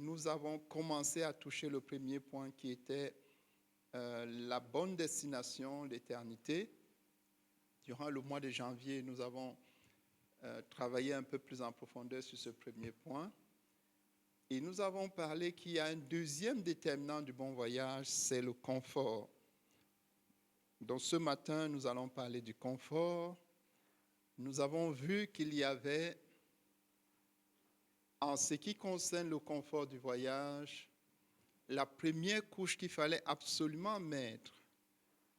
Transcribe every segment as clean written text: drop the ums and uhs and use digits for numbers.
nous avons commencé à toucher le premier point qui était la bonne destination, l'éternité. Durant le mois de janvier, nous avons travaillé un peu plus en profondeur sur ce premier point. Et nous avons parlé qu'il y a un deuxième déterminant du bon voyage, c'est le confort. Donc ce matin, nous allons parler du confort. Nous avons vu qu'il y avait, en ce qui concerne le confort du voyage, la première couche qu'il fallait absolument mettre,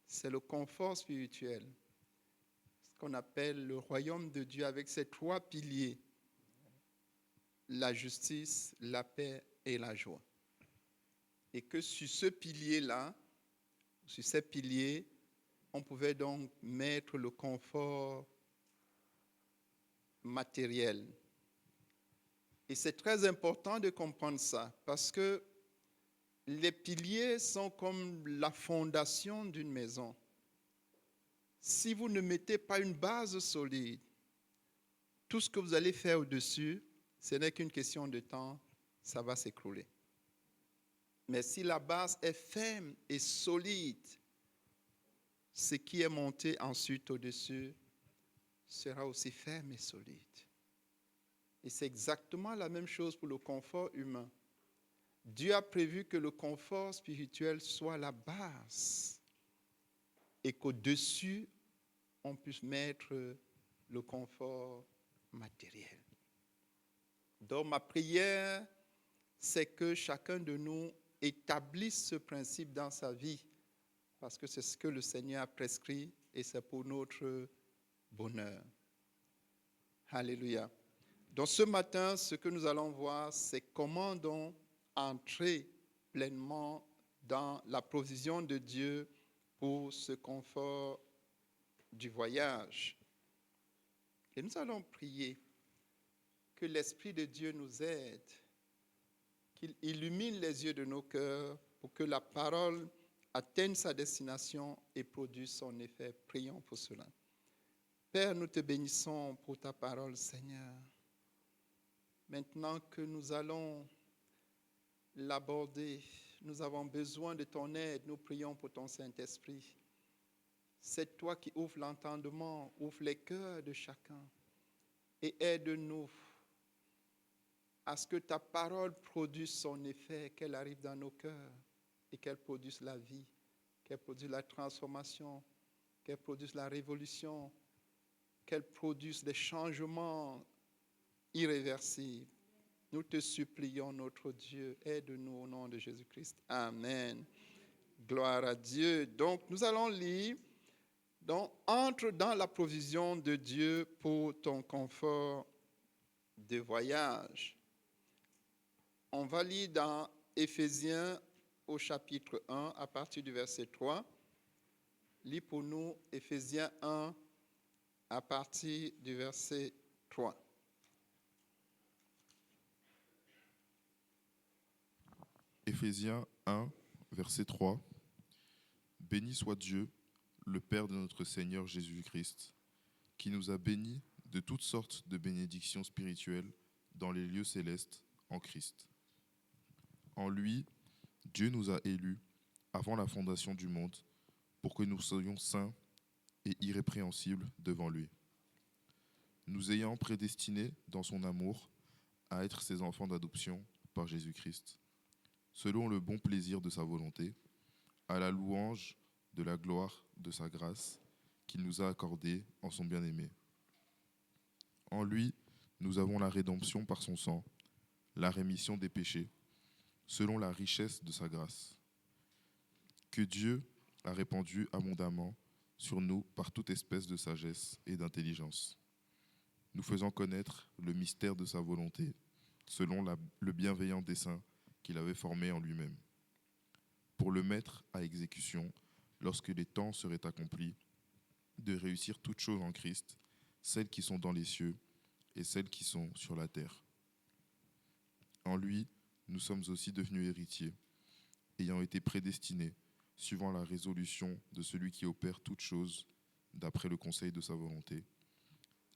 c'est le confort spirituel, ce qu'on appelle le royaume de Dieu avec ses trois piliers, la justice, la paix et la joie. Et que sur ce pilier-là, sur ces piliers, on pouvait donc mettre le confort matériel. Et c'est très important de comprendre ça, parce que les piliers sont comme la fondation d'une maison. Si vous ne mettez pas une base solide, tout ce que vous allez faire au-dessus, ce n'est qu'une question de temps, ça va s'écrouler. Mais si la base est ferme et solide, ce qui est monté ensuite au-dessus sera aussi ferme et solide. Et c'est exactement la même chose pour le confort humain. Dieu a prévu que le confort spirituel soit la base et qu'au-dessus, on puisse mettre le confort matériel. Donc ma prière, c'est que chacun de nous établisse ce principe dans sa vie, parce que c'est ce que le Seigneur a prescrit et c'est pour notre bonheur. Alléluia. Donc ce matin, ce que nous allons voir, c'est comment donc entrer pleinement dans la provision de Dieu pour ce confort du voyage. Et nous allons prier que l'Esprit de Dieu nous aide, qu'il illumine les yeux de nos cœurs pour que la parole atteigne sa destination et produise son effet. Prions pour cela. Père, nous te bénissons pour ta parole, Seigneur. Maintenant que nous allons l'aborder, nous avons besoin de ton aide. Nous prions pour ton Saint-Esprit. C'est toi qui ouvres l'entendement, ouvre les cœurs de chacun et aide-nous à ce que ta parole produise son effet, qu'elle arrive dans nos cœurs et qu'elle produise la vie, qu'elle produise la transformation, qu'elle produise la révolution, qu'elle produise des changements irréversibles. Nous te supplions, notre Dieu, aide-nous au nom de Jésus-Christ. Amen. Gloire à Dieu. Donc, nous allons lire. Donc, entre dans la provision de Dieu pour ton confort de voyage. On va lire dans Éphésiens au chapitre 1 à partir du verset 3. Lis pour nous Éphésiens 1 à partir du verset 3. Éphésiens 1, verset 3. Béni soit Dieu, le Père de notre Seigneur Jésus-Christ, qui nous a bénis de toutes sortes de bénédictions spirituelles dans les lieux célestes en Christ. En lui, Dieu nous a élus avant la fondation du monde pour que nous soyons saints et irrépréhensibles devant lui. Nous ayant prédestinés dans son amour à être ses enfants d'adoption par Jésus-Christ, selon le bon plaisir de sa volonté, à la louange de la gloire de sa grâce qu'il nous a accordée en son bien-aimé. En lui, nous avons la rédemption par son sang, la rémission des péchés, selon la richesse de sa grâce, que Dieu a répandue abondamment sur nous par toute espèce de sagesse et d'intelligence, nous faisant connaître le mystère de sa volonté, selon le bienveillant dessein qu'il avait formé en lui-même, pour le mettre à exécution lorsque les temps seraient accomplis, de réussir toutes choses en Christ, celles qui sont dans les cieux et celles qui sont sur la terre. En lui, nous sommes aussi devenus héritiers, ayant été prédestinés, suivant la résolution de celui qui opère toutes choses d'après le conseil de sa volonté,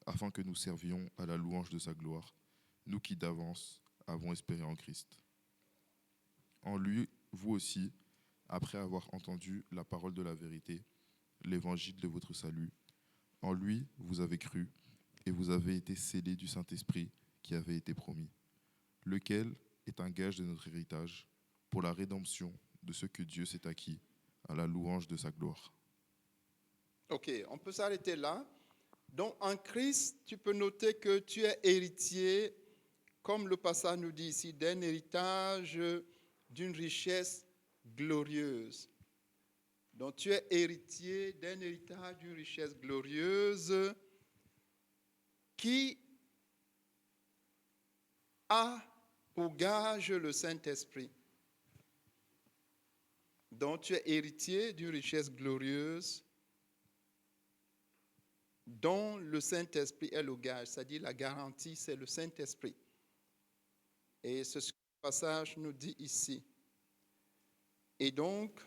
afin que nous servions à la louange de sa gloire, nous qui d'avance avons espéré en Christ. En lui, vous aussi, après avoir entendu la parole de la vérité, l'évangile de votre salut, en lui, vous avez cru, et vous avez été scellés du Saint-Esprit qui avait été promis, lequel est un gage de notre héritage pour la rédemption de ce que Dieu s'est acquis à la louange de sa gloire. Ok, on peut s'arrêter là. Donc en Christ, tu peux noter que tu es héritier, comme le passage nous dit ici, d'un héritage d'une richesse glorieuse. Donc tu es héritier d'un héritage d'une richesse glorieuse qui a pour gage le Saint-Esprit. Donc tu es héritier d'une richesse glorieuse dont le Saint-Esprit est le gage, c'est-à-dire la garantie, c'est le Saint-Esprit. Et c'est ce que le passage nous dit ici. Et donc,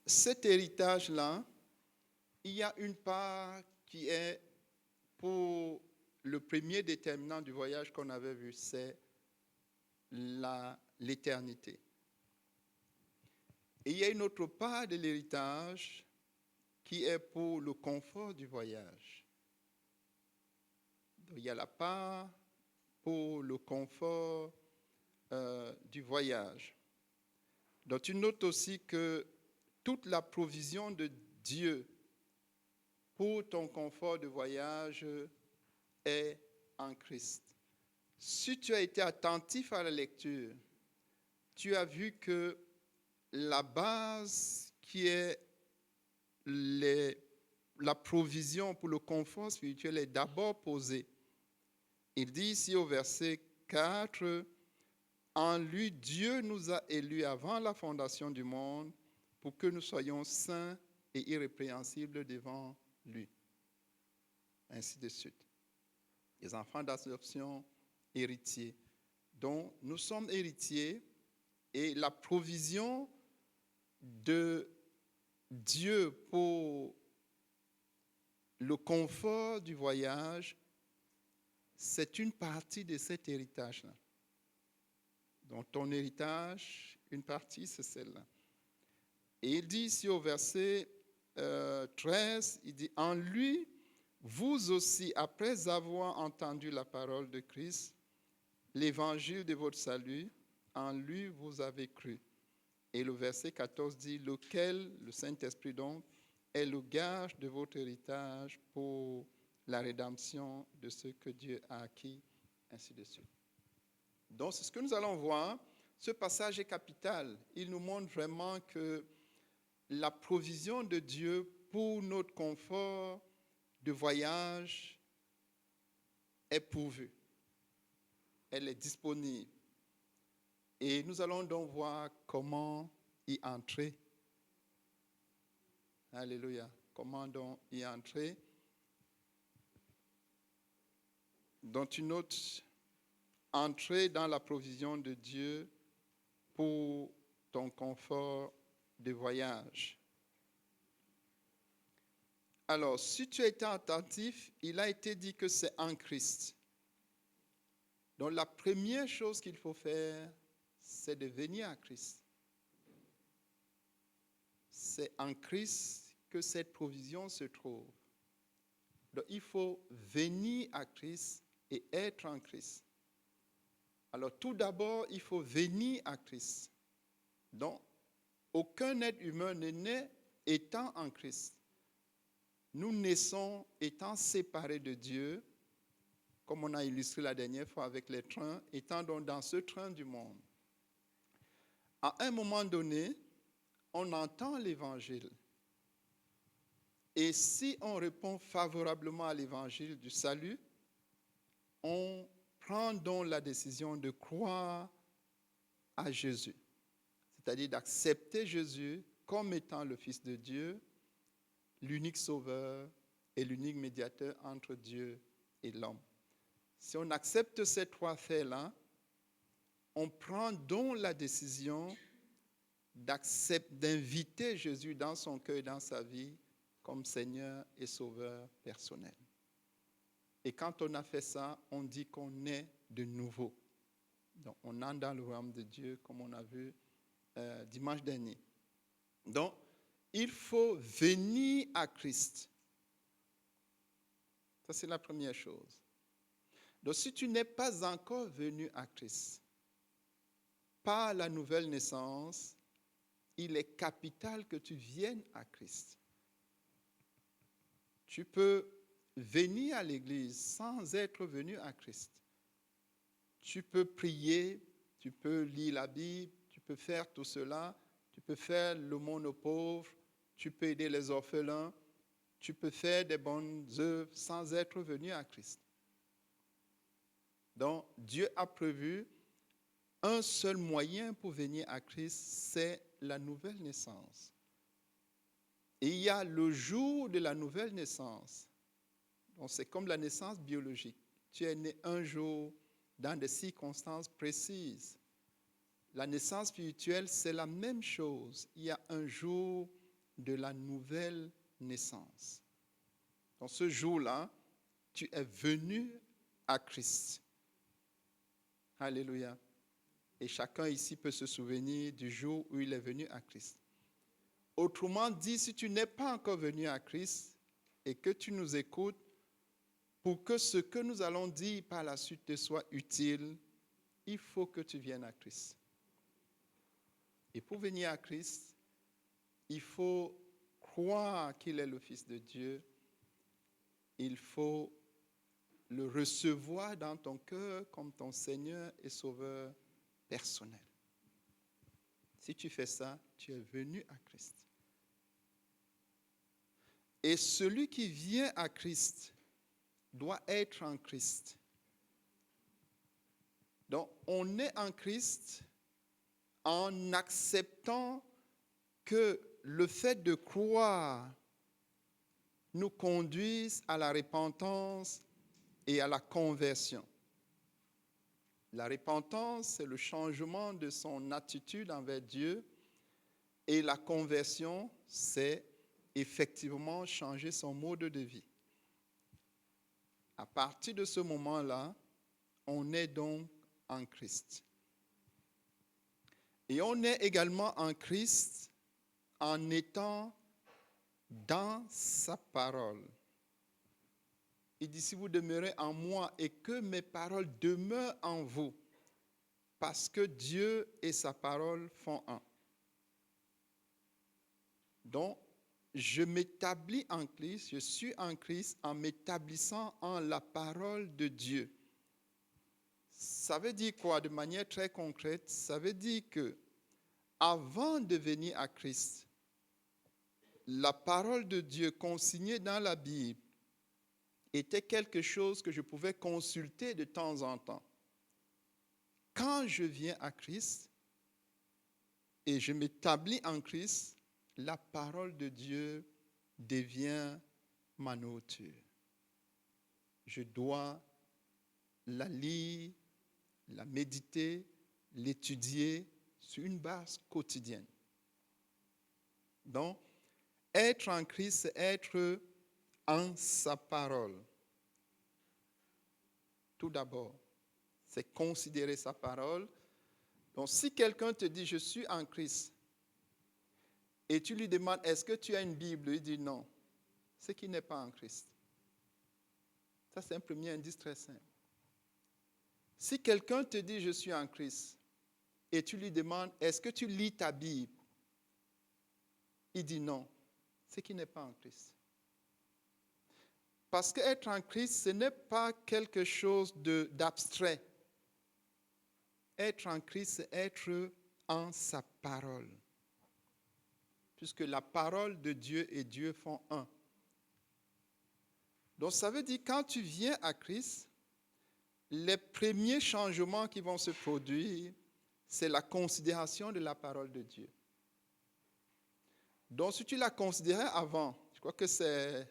cet héritage-là, il y a une part qui est pour le premier déterminant du voyage qu'on avait vu, c'est l'éternité. Et il y a une autre part de l'héritage qui est pour le confort du voyage. Donc, il y a la part pour le confort du voyage. Donc tu notes aussi que toute la provision de Dieu pour ton confort de voyage est en Christ. Si tu as été attentif à la lecture, tu as vu que la base qui est la provision pour le confort spirituel est d'abord posée. Il dit ici au verset 4, « En lui, Dieu nous a élus avant la fondation du monde pour que nous soyons saints et irrépréhensibles devant lui. » Ainsi de suite. Les enfants d'adoption, héritiers. Donc, nous sommes héritiers et la provision de Dieu pour le confort du voyage, c'est une partie de cet héritage-là. Donc, ton héritage, une partie, c'est celle-là. Et il dit ici au verset 13, il dit, « En lui, vous aussi, après avoir entendu la parole de Christ, l'évangile de votre salut, en lui vous avez cru. » Et le verset 14 dit, « Lequel, le Saint-Esprit donc, est le gage de votre héritage pour la rédemption de ce que Dieu a acquis, ainsi de suite. » Donc, c'est ce que nous allons voir. Ce passage est capital. Il nous montre vraiment que la provision de Dieu pour notre confort de voyage est pourvue. Elle est disponible. Et nous allons donc voir comment y entrer. Alléluia. Comment donc y entrer. Donc, une autre entrer dans la provision de Dieu pour ton confort de voyage. Alors, si tu as été attentif, il a été dit que c'est en Christ. Donc, la première chose qu'il faut faire, c'est de venir à Christ. C'est en Christ que cette provision se trouve. Donc, il faut venir à Christ et être en Christ. Alors, tout d'abord, il faut venir à Christ. Donc, aucun être humain ne naît étant en Christ. Nous naissons étant séparés de Dieu, comme on a illustré la dernière fois avec les trains, étant donc dans ce train du monde. À un moment donné, on entend l'évangile. Et si on répond favorablement à l'évangile du salut, on prend donc la décision de croire à Jésus, c'est-à-dire d'accepter Jésus comme étant le Fils de Dieu, l'unique sauveur et l'unique médiateur entre Dieu et l'homme. Si on accepte ces trois faits-là, on prend donc la décision d'inviter Jésus dans son cœur et dans sa vie comme Seigneur et Sauveur personnel. Et quand on a fait ça, on dit qu'on est de nouveau. Donc, on entre dans le royaume de Dieu, comme on a vu dimanche dernier. Donc, il faut venir à Christ. Ça, c'est la première chose. Donc, si tu n'es pas encore venu à Christ, par la nouvelle naissance, il est capital que tu viennes à Christ. Tu peux venir à l'église sans être venu à Christ. Tu peux prier, tu peux lire la Bible, tu peux faire tout cela, tu peux faire l'aumône aux pauvres, tu peux aider les orphelins, tu peux faire des bonnes œuvres sans être venu à Christ. Donc, Dieu a prévu un seul moyen pour venir à Christ, c'est la nouvelle naissance. Et il y a le jour de la nouvelle naissance. Donc, c'est comme la naissance biologique. Tu es né un jour dans des circonstances précises. La naissance spirituelle, c'est la même chose. Il y a un jour de la nouvelle naissance. Dans ce jour-là, tu es venu à Christ. Alléluia. Et chacun ici peut se souvenir du jour où il est venu à Christ. Autrement dit, si tu n'es pas encore venu à Christ et que tu nous écoutes, pour que ce que nous allons dire par la suite te soit utile, il faut que tu viennes à Christ. Et pour venir à Christ, il faut croire qu'il est le Fils de Dieu. Il faut le recevoir dans ton cœur comme ton Seigneur et Sauveur personnel. Si tu fais ça, tu es venu à Christ. Et celui qui vient à Christ doit être en Christ. Donc, on est en Christ en acceptant que le fait de croire nous conduise à la repentance et à la conversion. La repentance, c'est le changement de son attitude envers Dieu, et la conversion, c'est effectivement changer son mode de vie. À partir de ce moment-là, on est donc en Christ. Et on est également en Christ en étant dans sa parole. Il dit, si vous demeurez en moi et que mes paroles demeurent en vous, parce que Dieu et sa parole font un. Donc, je m'établis en Christ, je suis en Christ en m'établissant en la parole de Dieu. Ça veut dire quoi? De manière très concrète, ça veut dire que avant de venir à Christ, la parole de Dieu consignée dans la Bible était quelque chose que je pouvais consulter de temps en temps. Quand je viens à Christ et je m'établis en Christ, la parole de Dieu devient ma nourriture. Je dois la lire, la méditer, l'étudier sur une base quotidienne. Donc, être en Christ, c'est être en sa parole. Tout d'abord, c'est considérer sa parole. Donc, si quelqu'un te dit, je suis en Christ, et tu lui demandes, est-ce que tu as une Bible? Il dit non. C'est qu'il n'est pas en Christ. Ça, c'est un premier indice très simple. Si quelqu'un te dit, je suis en Christ, et tu lui demandes, est-ce que tu lis ta Bible? Il dit non. C'est qu'il n'est pas en Christ. Parce qu'être en Christ, ce n'est pas quelque chose d'abstrait. Être en Christ, c'est être en sa parole. Puisque la parole de Dieu et Dieu font un. Donc ça veut dire quand tu viens à Christ, les premiers changements qui vont se produire, c'est la considération de la parole de Dieu. Donc si tu la considérais avant, je crois que c'est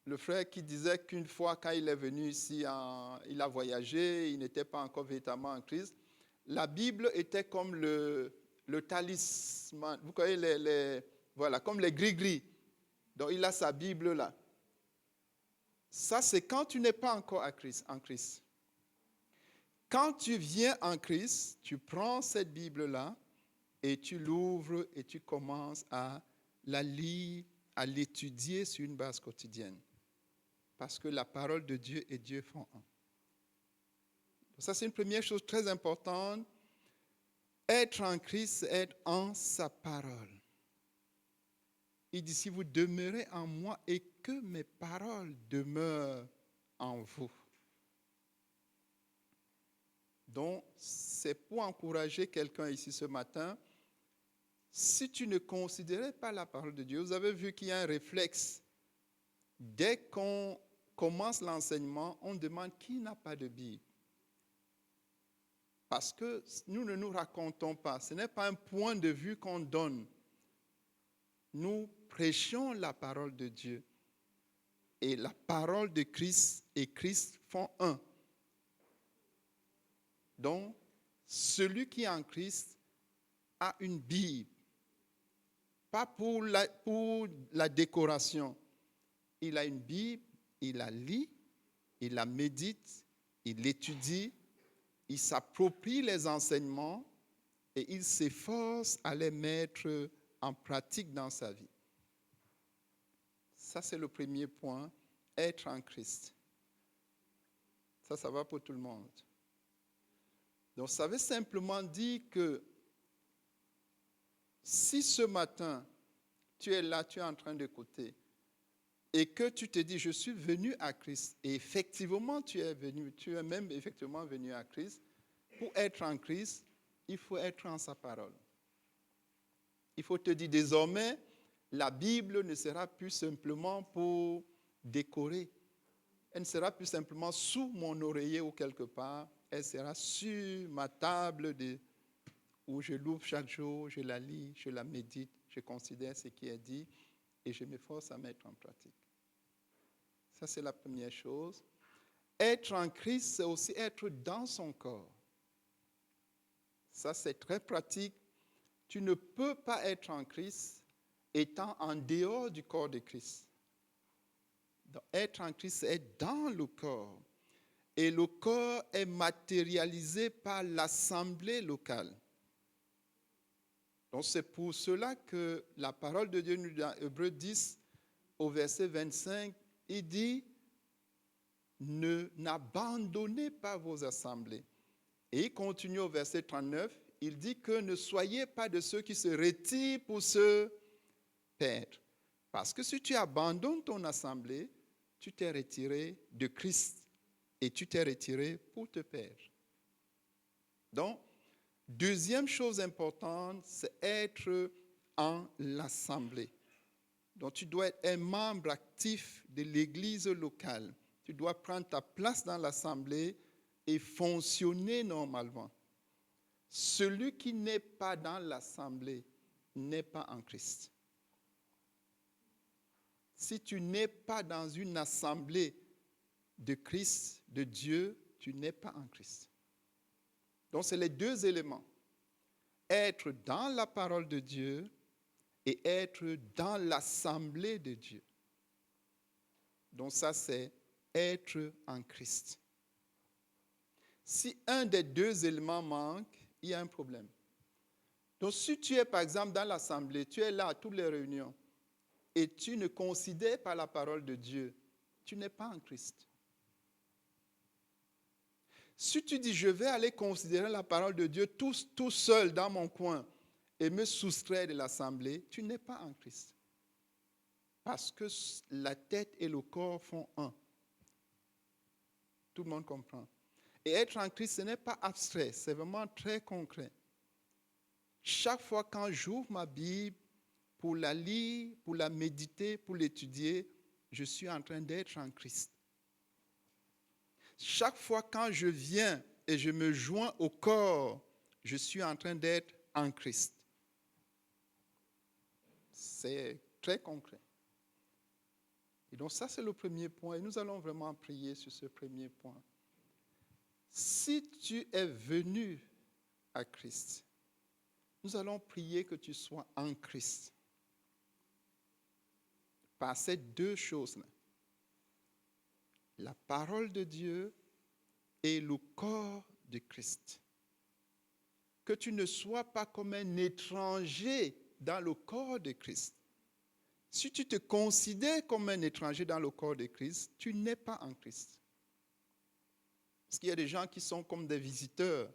le frère qui disait qu'une fois quand il est venu ici, il a voyagé, il n'était pas encore véritablement en Christ, la Bible était comme le talisman, vous voyez voilà, comme les gris-gris. Donc il a sa Bible là. Ça, c'est quand tu n'es pas encore en Christ. Quand tu viens en Christ, tu prends cette Bible-là et tu l'ouvres et tu commences à la lire, à l'étudier sur une base quotidienne. Parce que la parole de Dieu et Dieu font un. Ça, c'est une première chose très importante. Être en Christ, c'est être en sa parole. Il dit, si vous demeurez en moi et que mes paroles demeurent en vous. Donc, c'est pour encourager quelqu'un ici ce matin. Si tu ne considérais pas la parole de Dieu, vous avez vu qu'il y a un réflexe. Dès qu'on commence l'enseignement, on demande qui n'a pas de Bible. Parce que nous ne nous racontons pas. Ce n'est pas un point de vue qu'on donne. Nous prêchons la parole de Dieu. Et la parole de Christ et Christ font un. Donc, celui qui est en Christ a une Bible. Pas pour la décoration. Il a une Bible, il la lit, il la médite, il l'étudie, il s'approprie les enseignements et il s'efforce à les mettre en pratique dans sa vie. Ça, c'est le premier point, être en Christ. Ça va pour tout le monde. Donc, ça veut simplement dire que si ce matin, tu es là, tu es en train d'écouter, et que tu te dis, je suis venu à Christ, et effectivement, tu es même effectivement venu à Christ, pour être en Christ, il faut être en sa parole. Il faut te dire, désormais, la Bible ne sera plus simplement pour décorer. Elle ne sera plus simplement sous mon oreiller ou quelque part. Elle sera sur ma table où je l'ouvre chaque jour, je la lis, je la médite, je considère ce qui est dit et je m'efforce à mettre en pratique. Ça, c'est la première chose. Être en Christ, c'est aussi être dans son corps. Ça, c'est très pratique. Tu ne peux pas être en Christ étant en dehors du corps de Christ. Donc, être en Christ, c'est être dans le corps. Et le corps est matérialisé par l'assemblée locale. Donc, c'est pour cela que la parole de Dieu nous dit dans Hébreux 10, au verset 25, il dit, n'abandonnez pas vos assemblées. Et il continue au verset 39, il dit que ne soyez pas de ceux qui se retirent pour se perdre. Parce que si tu abandonnes ton assemblée, tu t'es retiré de Christ et tu t'es retiré pour te perdre. Donc, deuxième chose importante, c'est être en l'assemblée. Donc, tu dois être un membre actif de l'église locale. Tu dois prendre ta place dans l'assemblée et fonctionner normalement. Celui qui n'est pas dans l'assemblée n'est pas en Christ. Si tu n'es pas dans une assemblée de Christ, de Dieu, tu n'es pas en Christ. Donc, c'est les deux éléments. Être dans la parole de Dieu et être dans l'assemblée de Dieu. Donc, ça, c'est être en Christ. Si un des deux éléments manque, il y a un problème. Donc, si tu es, par exemple, dans l'assemblée, tu es là à toutes les réunions, et tu ne considères pas la parole de Dieu, tu n'es pas en Christ. Si tu dis, je vais aller considérer la parole de Dieu tout seul dans mon coin et me soustraire de l'assemblée, tu n'es pas en Christ. Parce que la tête et le corps font un. Tout le monde comprend. Et être en Christ, ce n'est pas abstrait, c'est vraiment très concret. Chaque fois quand j'ouvre ma Bible, pour la lire, pour la méditer, pour l'étudier, je suis en train d'être en Christ. Chaque fois quand je viens et je me joins au corps, je suis en train d'être en Christ. C'est très concret. Et donc ça, c'est le premier point. Et nous allons vraiment prier sur ce premier point. Si tu es venu à Christ, nous allons prier que tu sois en Christ. Par ces deux choses-là, la parole de Dieu et le corps de Christ. Que tu ne sois pas comme un étranger dans le corps de Christ. Si tu te considères comme un étranger dans le corps de Christ, tu n'es pas en Christ. Parce qu'il y a des gens qui sont comme des visiteurs.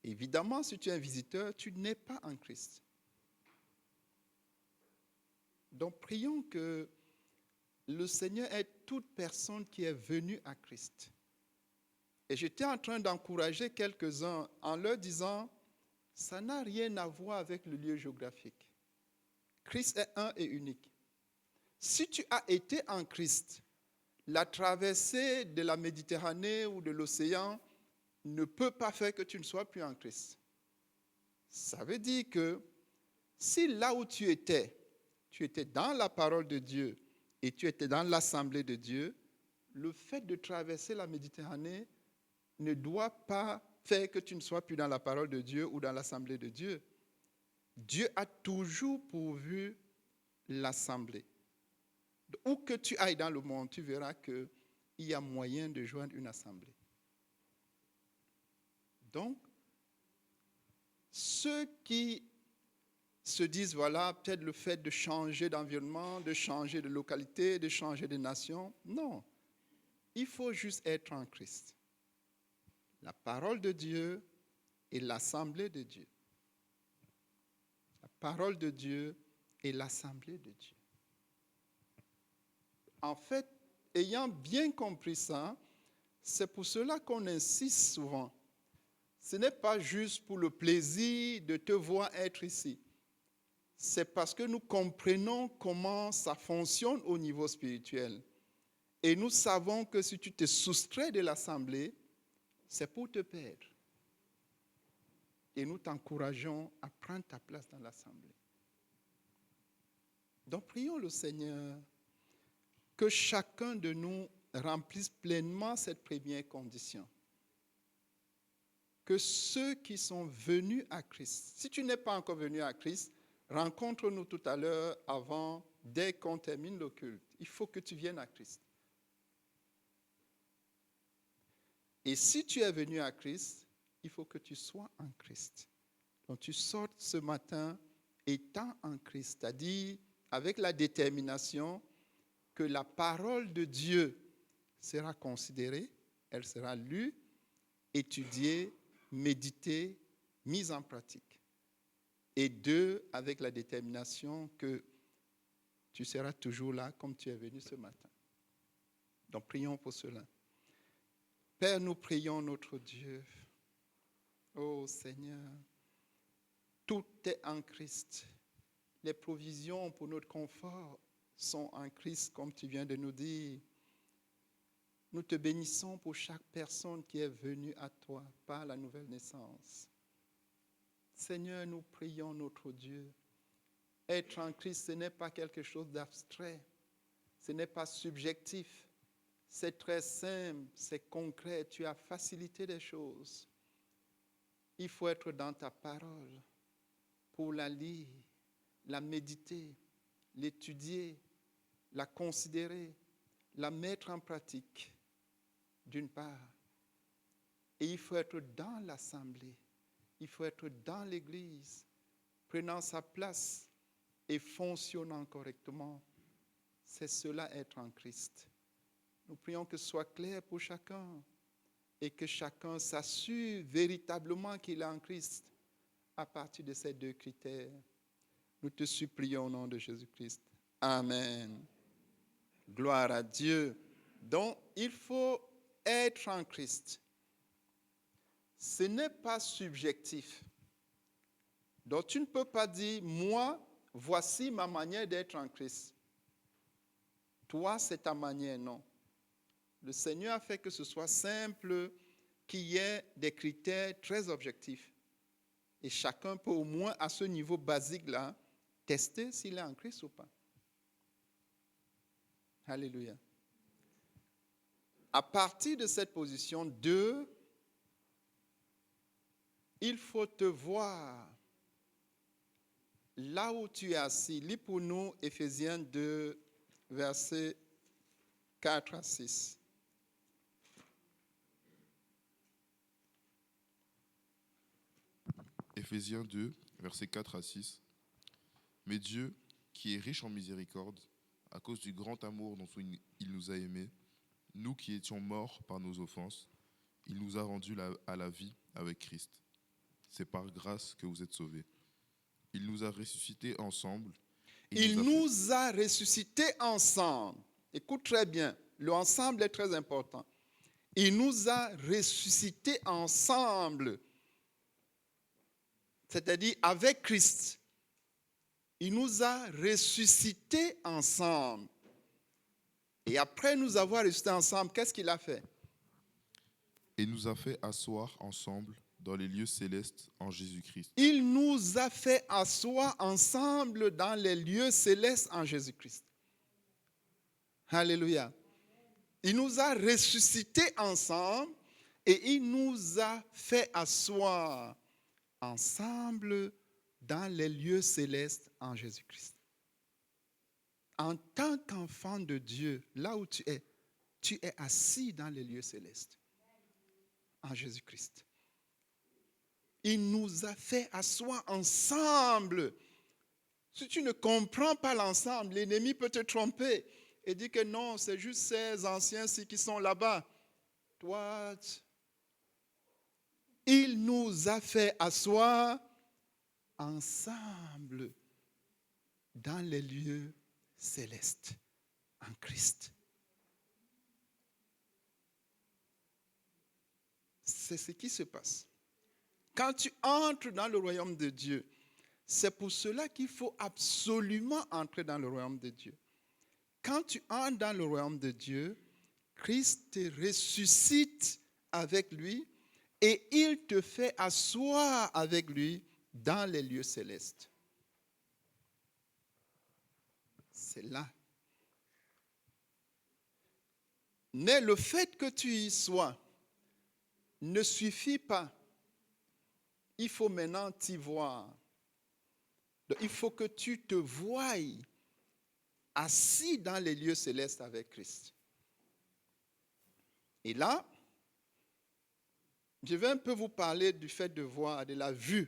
Évidemment, si tu es un visiteur, tu n'es pas en Christ. Donc, prions que le Seigneur aide toute personne qui est venue à Christ. Et j'étais en train d'encourager quelques-uns en leur disant, ça n'a rien à voir avec le lieu géographique. Christ est un et unique. Si tu as été en Christ, la traversée de la Méditerranée ou de l'océan ne peut pas faire que tu ne sois plus en Christ. Ça veut dire que si là où tu étais dans la parole de Dieu et tu étais dans l'assemblée de Dieu, le fait de traverser la Méditerranée ne doit pas faire que tu ne sois plus dans la parole de Dieu ou dans l'assemblée de Dieu. Dieu a toujours pourvu l'assemblée. Où que tu ailles dans le monde, tu verras qu'il y a moyen de joindre une assemblée. Donc, ceux qui se disent, voilà, peut-être le fait de changer d'environnement, de changer de localité, de changer de nation, non. Il faut juste être en Christ. La parole de Dieu et l'assemblée de Dieu. La parole de Dieu et l'assemblée de Dieu. En fait, ayant bien compris ça, c'est pour cela qu'on insiste souvent. Ce n'est pas juste pour le plaisir de te voir être ici. C'est parce que nous comprenons comment ça fonctionne au niveau spirituel. Et nous savons que si tu te soustrais de l'assemblée, c'est pour te perdre. Et nous t'encourageons à prendre ta place dans l'assemblée. Donc prions le Seigneur que chacun de nous remplisse pleinement cette première condition. Que ceux qui sont venus à Christ, si tu n'es pas encore venu à Christ, rencontre-nous tout à l'heure avant, dès qu'on termine le culte. Il faut que tu viennes à Christ. Et si tu es venu à Christ, il faut que tu sois en Christ. Donc tu sortes ce matin étant en Christ, c'est-à-dire avec la détermination que la parole de Dieu sera considérée, elle sera lue, étudiée, méditée, mise en pratique. Et deux, avec la détermination que tu seras toujours là comme tu es venu ce matin. Donc prions pour cela. Père, nous prions notre Dieu. Oh Seigneur, tout est en Christ. Les provisions pour notre confort sont en Christ, comme tu viens de nous dire. Nous te bénissons pour chaque personne qui est venue à toi par la nouvelle naissance. Seigneur, nous prions notre Dieu. Être en Christ, ce n'est pas quelque chose d'abstrait. Ce n'est pas subjectif. C'est très simple, c'est concret. Tu as facilité les choses. Il faut être dans ta parole pour la lire, la méditer, l'étudier, la considérer, la mettre en pratique, d'une part. Et il faut être dans l'assemblée, il faut être dans l'église, prenant sa place et fonctionnant correctement. C'est cela être en Christ. Nous prions que ce soit clair pour chacun et que chacun s'assure véritablement qu'il est en Christ à partir de ces deux critères. Nous te supplions au nom de Jésus-Christ. Amen. Gloire à Dieu. Donc, il faut être en Christ. Ce n'est pas subjectif. Donc, tu ne peux pas dire, moi, voici ma manière d'être en Christ. Toi, c'est ta manière, non. Le Seigneur a fait que ce soit simple, qu'il y ait des critères très objectifs. Et chacun peut au moins, à ce niveau basique-là, tester s'il est en Christ ou pas. Alléluia. À partir de cette position 2, il faut te voir là où tu es assis. Lis pour nous Éphésiens 2, versets 4 à 6. Éphésiens 2, versets 4 à 6. Mais Dieu, qui est riche en miséricorde, à cause du grand amour dont il nous a aimés, nous qui étions morts par nos offenses, il nous a rendus à la vie avec Christ. C'est par grâce que vous êtes sauvés. Il nous a ressuscités ensemble. Il nous a ressuscités ensemble. Écoute très bien, le ensemble est très important. Il nous a ressuscités ensemble, c'est-à-dire avec Christ. Il nous a ressuscités ensemble. Et après nous avoir ressuscités ensemble, qu'est-ce qu'il a fait? Et nous a fait asseoir ensemble dans les lieux célestes en Jésus-Christ. Il nous a fait asseoir ensemble dans les lieux célestes en Jésus-Christ. Alléluia. Il nous a ressuscités ensemble et il nous a fait asseoir ensemble dans les lieux célestes en Jésus-Christ. En tant qu'enfant de Dieu, là où tu es assis dans les lieux célestes en Jésus-Christ. Il nous a fait asseoir ensemble. Si tu ne comprends pas l'ensemble, l'ennemi peut te tromper et dire que non, c'est juste ces anciens-ci qui sont là-bas. Toi, il nous a fait asseoir ensemble dans les lieux célestes en Christ. C'est ce qui se passe. Quand tu entres dans le royaume de Dieu, c'est pour cela qu'il faut absolument entrer dans le royaume de Dieu. Quand tu entres dans le royaume de Dieu, Christ te ressuscite avec lui et il te fait asseoir avec lui dans les lieux célestes. C'est là. Mais le fait que tu y sois ne suffit pas. Il faut maintenant t'y voir. Donc, il faut que tu te voies assis dans les lieux célestes avec Christ. Et là, je vais un peu vous parler du fait de voir, de la vue.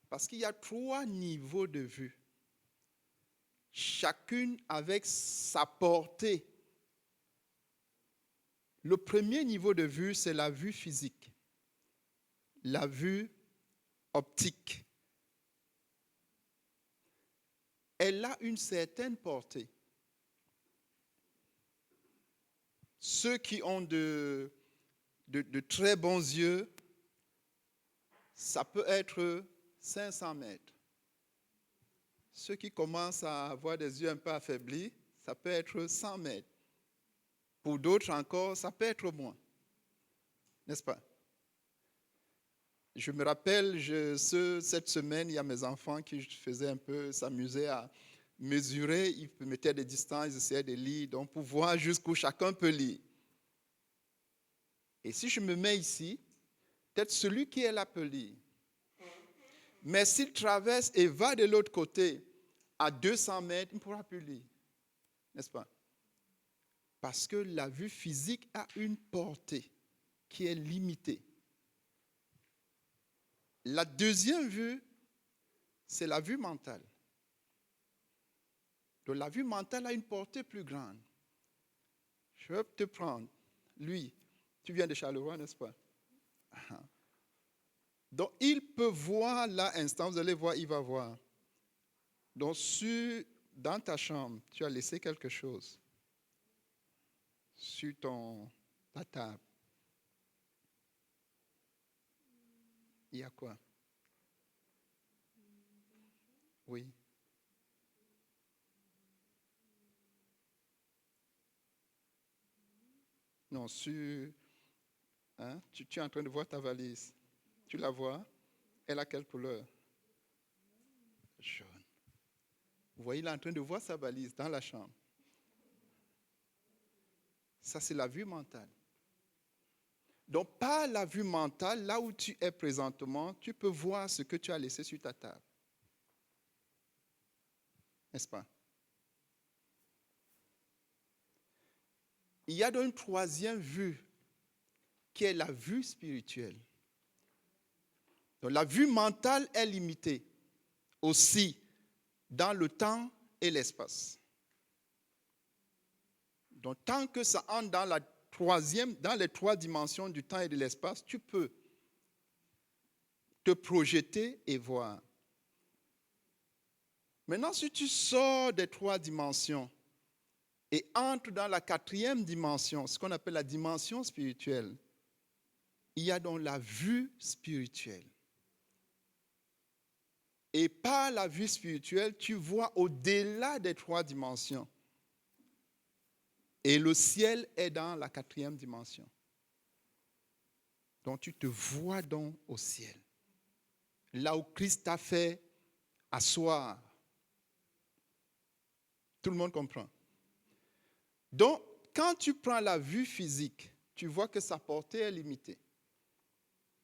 Parce qu'il y a 3 niveaux de vue. Chacune avec sa portée. Le premier niveau de vue, c'est la vue physique. La vue optique. Elle a une certaine portée. Ceux qui ont de très bons yeux, ça peut être 500 mètres. Ceux qui commencent à avoir des yeux un peu affaiblis, ça peut être 100 mètres. Pour d'autres encore, ça peut être moins. N'est-ce pas? Je me rappelle, cette semaine, il y a mes enfants qui faisaient un peu, s'amusaient à mesurer, ils mettaient des distances, ils essayaient de lire, donc pour voir jusqu'où chacun peut lire. Et si je me mets ici, peut-être celui qui est là peut lire. Mais s'il traverse et va de l'autre côté, à 200 mètres, il ne pourra plus lire. N'est-ce pas? Parce que la vue physique a une portée qui est limitée. La deuxième vue, c'est la vue mentale. Donc la vue mentale a une portée plus grande. Je vais te prendre, lui, tu viens de Charleroi, n'est-ce pas? Donc il peut voir là, instant, vous allez voir, il va voir. Donc dans ta chambre, tu as laissé quelque chose sur ta table. Il y a quoi? Oui. Non, tu es en train de voir ta valise. Tu la vois? Elle a quelle couleur? Jaune. Vous voyez, il est en train de voir sa valise dans la chambre. Ça, c'est la vue mentale. Donc, par la vue mentale, là où tu es présentement, tu peux voir ce que tu as laissé sur ta table. N'est-ce pas? Il y a donc une troisième vue, qui est la vue spirituelle. Donc la vue mentale est limitée aussi dans le temps et l'espace. Donc tant que ça entre dans les trois dimensions du temps et de l'espace, tu peux te projeter et voir. Maintenant, si tu sors des trois dimensions et entres dans la quatrième dimension, ce qu'on appelle la dimension spirituelle, il y a donc la vue spirituelle. Et par la vue spirituelle, tu vois au-delà des trois dimensions. Et le ciel est dans la quatrième dimension. Donc tu te vois donc au ciel. Là où Christ t'a fait asseoir. Tout le monde comprend. Donc, quand tu prends la vue physique, tu vois que sa portée est limitée.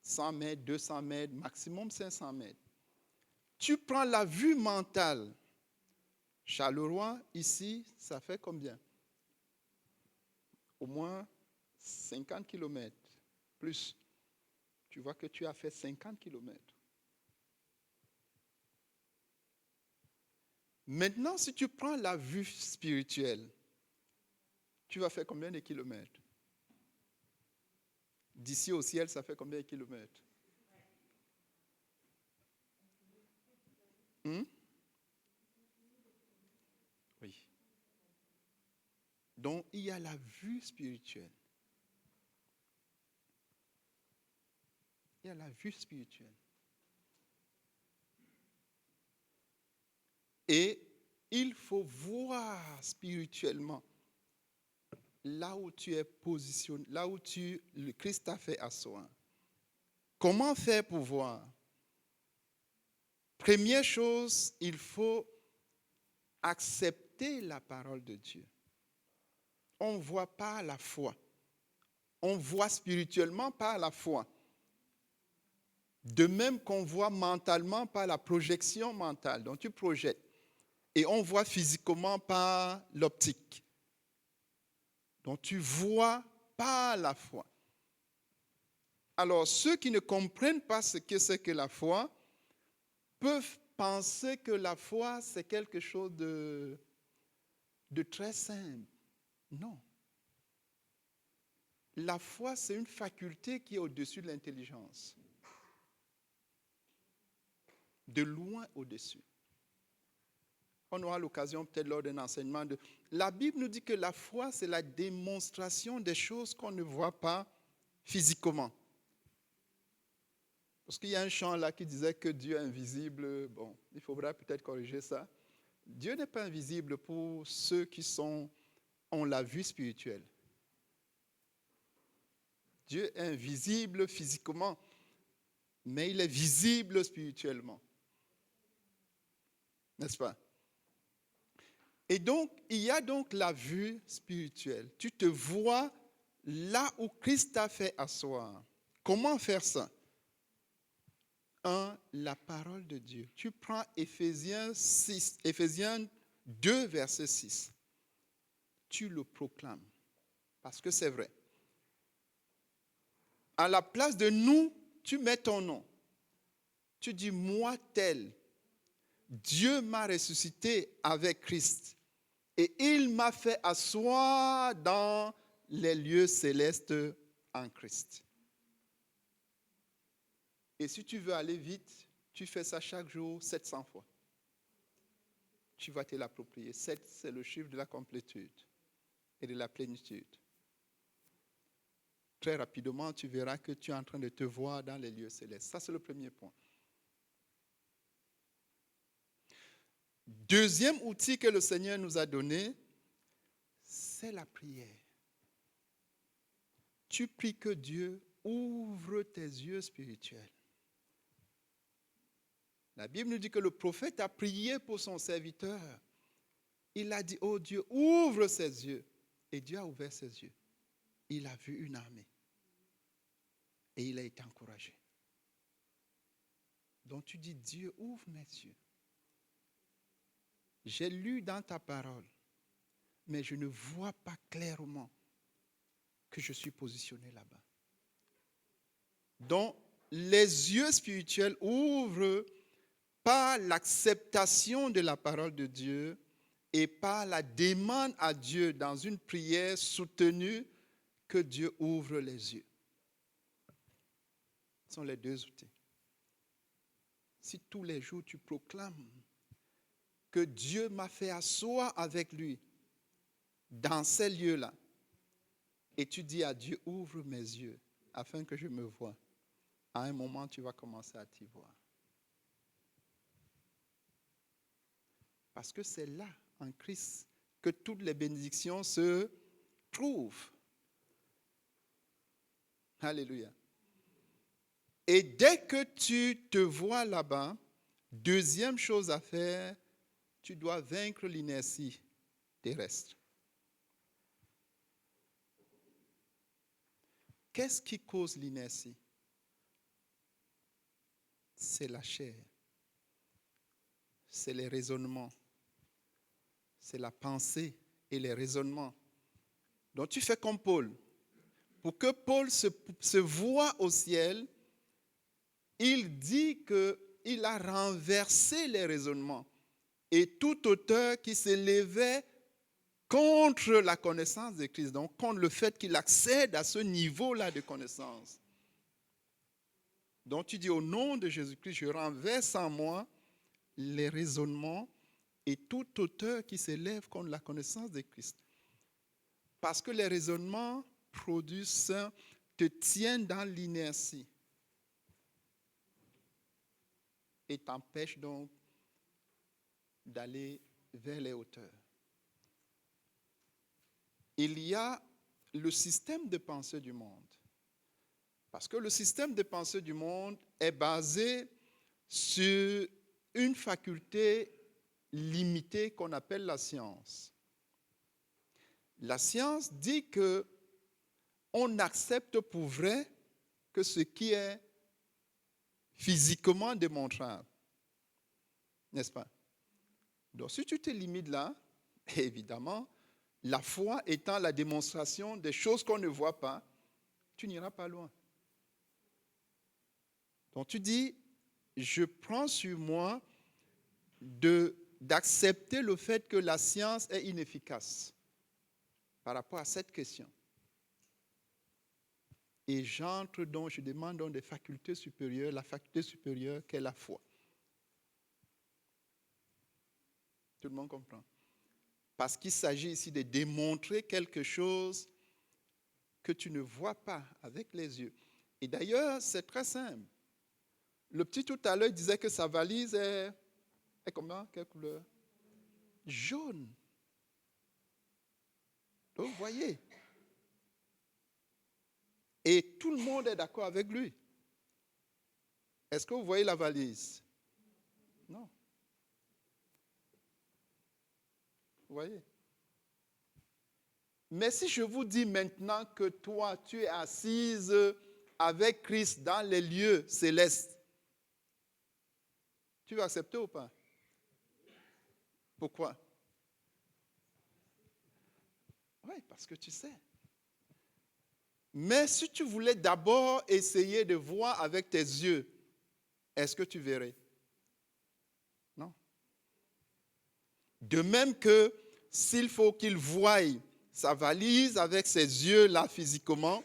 100 mètres, 200 mètres, maximum 500 mètres. Tu prends la vue mentale. Charleroi, ici, ça fait combien? Au moins 50 km. Plus. Tu vois que tu as fait 50 km. Maintenant, si tu prends la vue spirituelle, tu vas faire combien de kilomètres? D'ici au ciel, ça fait combien de kilomètres? Oui. Donc, il y a la vue spirituelle. Il y a la vue spirituelle. Et il faut voir spirituellement là où tu es positionné, là où le Christ t'a fait asseoir. Comment faire pour voir? Première chose, il faut accepter la parole de Dieu. On ne voit pas la foi. On voit spirituellement par la foi. De même qu'on voit mentalement par la projection mentale. Donc tu projettes. Et on voit physiquement par l'optique. Donc tu vois par la foi. Alors ceux qui ne comprennent pas ce que c'est que la foi peuvent penser que la foi c'est quelque chose de très simple. Non. La foi c'est une faculté qui est au-dessus de l'intelligence. De loin au-dessus. On aura l'occasion peut-être lors d'un enseignement de... La Bible nous dit que la foi, c'est la démonstration des choses qu'on ne voit pas physiquement. Parce qu'il y a un chant là qui disait que Dieu est invisible. Bon, il faudra peut-être corriger ça. Dieu n'est pas invisible pour ceux qui ont la vue spirituelle. Dieu est invisible physiquement, mais il est visible spirituellement. N'est-ce pas? Et donc, il y a donc la vue spirituelle. Tu te vois là où Christ t'a fait asseoir. Comment faire ça? 1. La parole de Dieu. Tu prends Éphésiens 2, verset 6. Tu le proclames. Parce que c'est vrai. À la place de nous, tu mets ton nom. Tu dis, moi tel. Dieu m'a ressuscité avec Christ. Et il m'a fait asseoir dans les lieux célestes en Christ. Et si tu veux aller vite, tu fais ça chaque jour 700 fois. Tu vas te l'approprier. 7, c'est le chiffre de la complétude et de la plénitude. Très rapidement, tu verras que tu es en train de te voir dans les lieux célestes. Ça, c'est le premier point. Deuxième outil que le Seigneur nous a donné, c'est la prière. Tu pries que Dieu ouvre tes yeux spirituels. La Bible nous dit que le prophète a prié pour son serviteur. Il a dit, oh Dieu, ouvre ses yeux. Et Dieu a ouvert ses yeux. Il a vu une armée. Et il a été encouragé. Donc tu dis, Dieu, ouvre mes yeux. J'ai lu dans ta parole, mais je ne vois pas clairement que je suis positionné là-bas. Donc, les yeux spirituels ouvrent par l'acceptation de la parole de Dieu et par la demande à Dieu dans une prière soutenue que Dieu ouvre les yeux. Ce sont les deux outils. Si tous les jours tu proclames que Dieu m'a fait asseoir avec lui dans ces lieux-là, et tu dis à Dieu, ouvre mes yeux afin que je me voie, à un moment tu vas commencer à t'y voir. Parce que c'est là, en Christ, que toutes les bénédictions se trouvent. Alléluia. Et dès que tu te vois là-bas, deuxième chose à faire, tu dois vaincre l'inertie terrestre. Qu'est-ce qui cause l'inertie? C'est la chair. C'est les raisonnements. C'est la pensée et les raisonnements. Donc tu fais comme Paul. Pour que Paul se voie au ciel, il dit qu'il a renversé les raisonnements et tout auteur qui s'élevait contre la connaissance de Christ, donc contre le fait qu'il accède à ce niveau-là de connaissance. Donc tu dis au nom de Jésus-Christ, je renverse en moi les raisonnements et tout auteur qui s'élève contre la connaissance de Christ. Parce que les raisonnements produisent, te tiennent dans l'inertie et t'empêchent donc d'aller vers les hauteurs. Il y a le système de pensée du monde. Parce que le système de pensée du monde est basé sur une faculté limitée qu'on appelle la science. La science dit que on accepte pour vrai que ce qui est physiquement démontrable. N'est-ce pas? Donc si tu te limites là, évidemment, la foi étant la démonstration des choses qu'on ne voit pas, tu n'iras pas loin. Donc tu dis, je prends sur moi d'accepter le fait que la science est inefficace par rapport à cette question. Et je demande donc des facultés supérieures, la faculté supérieure qu'est la foi. Tout le monde comprend? Parce qu'il s'agit ici de démontrer quelque chose que tu ne vois pas avec les yeux. Et d'ailleurs, c'est très simple. Le petit tout à l'heure disait que sa valise est comment? Quelle couleur? Jaune. Donc, vous voyez. Et tout le monde est d'accord avec lui. Est-ce que vous voyez la valise? Non. Vous voyez? Mais si je vous dis maintenant que toi, tu es assise avec Christ dans les lieux célestes, tu vas accepter ou pas? Pourquoi? Oui, parce que tu sais. Mais si tu voulais d'abord essayer de voir avec tes yeux, est-ce que tu verrais? Non. De même que s'il faut qu'il voie sa valise avec ses yeux là physiquement,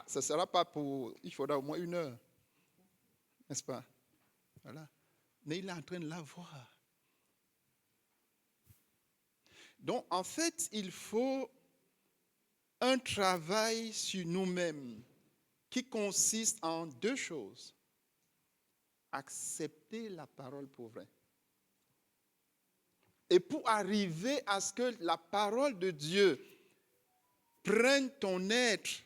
ça ne sera pas pour... Il faudra au moins 1 heure. N'est-ce pas? Voilà. Mais il est en train de la voir. Donc, en fait, il faut un travail sur nous-mêmes qui consiste en 2 choses. Accepter la parole pour vrai. Et pour arriver à ce que la parole de Dieu prenne ton être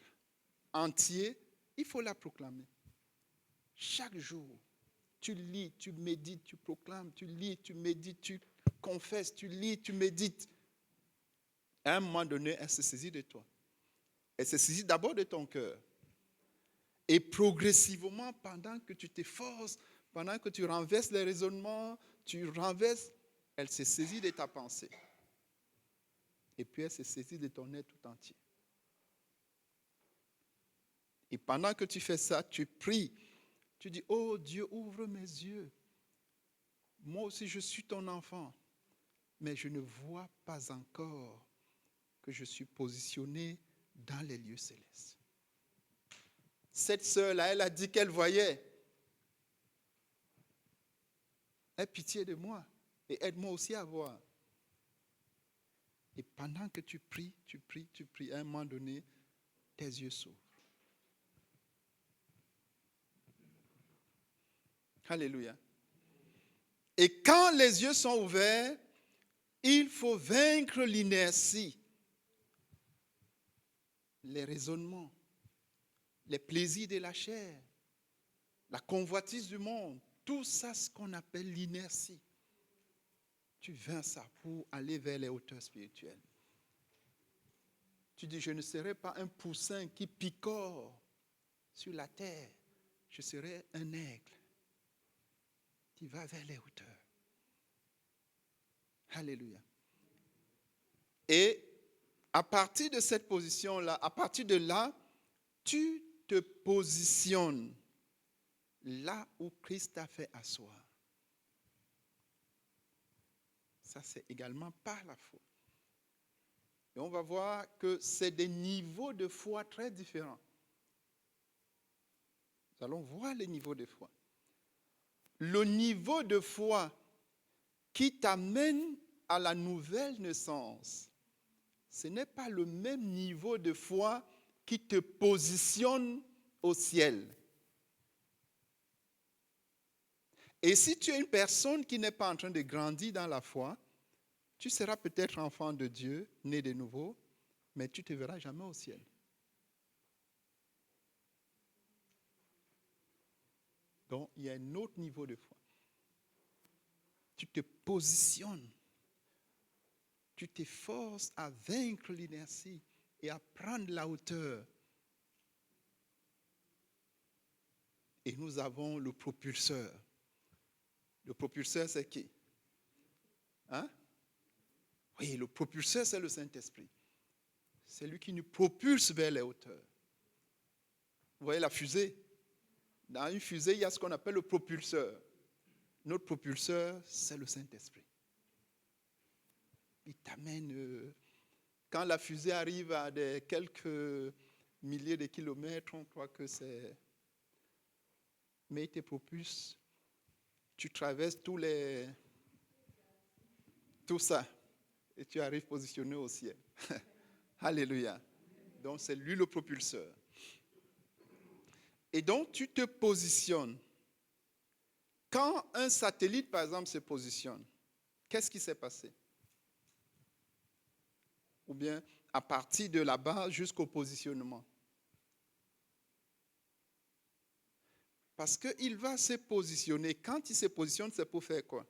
entier, il faut la proclamer. Chaque jour, tu lis, tu médites, tu proclames, tu lis, tu médites, tu confesses, tu lis, tu médites. À un moment donné, elle se saisit de toi. Elle se saisit d'abord de ton cœur. Et progressivement, pendant que tu t'efforces, pendant que tu renverses les raisonnements, elle se saisit de ta pensée. Et puis elle se saisit de ton être tout entier. Et pendant que tu fais ça, tu pries Tu dis, oh Dieu, ouvre mes yeux. Moi aussi, je suis ton enfant, mais je ne vois pas encore que je suis positionné dans les lieux célestes. Cette sœur-là, elle a dit qu'elle voyait. Aie pitié de moi et aide-moi aussi à voir. Et pendant que tu pries, à un moment donné, tes yeux s'ouvrent. Alléluia. Et quand les yeux sont ouverts, il faut vaincre l'inertie, les raisonnements, les plaisirs de la chair, la convoitise du monde, tout ça, ce qu'on appelle l'inertie. Tu vaincs ça pour aller vers les hauteurs spirituelles. Tu dis, je ne serai pas un poussin qui picore sur la terre. Je serai un aigle qui va vers les hauteurs. Alléluia. Et à partir de cette position-là, à partir de là, tu te positionnes là où Christ t'a fait asseoir. Ça, c'est également par la foi. Et on va voir que c'est des niveaux de foi très différents. Nous allons voir les niveaux de foi. Le niveau de foi qui t'amène à la nouvelle naissance, ce n'est pas le même niveau de foi qui te positionne au ciel. Et si tu es une personne qui n'est pas en train de grandir dans la foi, tu seras peut-être enfant de Dieu, né de nouveau, mais tu ne te verras jamais au ciel. Donc, il y a un autre niveau de foi. Tu te positionnes. Tu t'efforces à vaincre l'inertie et à prendre la hauteur. Et nous avons le propulseur. Le propulseur, c'est qui? Hein? Oui, le propulseur, c'est le Saint-Esprit. C'est lui qui nous propulse vers les hauteurs. Vous voyez la fusée? Dans une fusée, il y a ce qu'on appelle le propulseur. Notre propulseur, c'est le Saint-Esprit. Il t'amène. Quand la fusée arrive à quelques milliers de kilomètres, on croit que c'est. Mais il te propulse. Tu traverses tout ça. Et tu arrives positionné au ciel. Alléluia. Donc c'est lui le propulseur. Et donc tu te positionnes. Quand un satellite, par exemple, se positionne, qu'est-ce qui s'est passé? Ou bien à partir de la base jusqu'au positionnement. Parce qu'il va se positionner. Quand il se positionne, c'est pour faire quoi?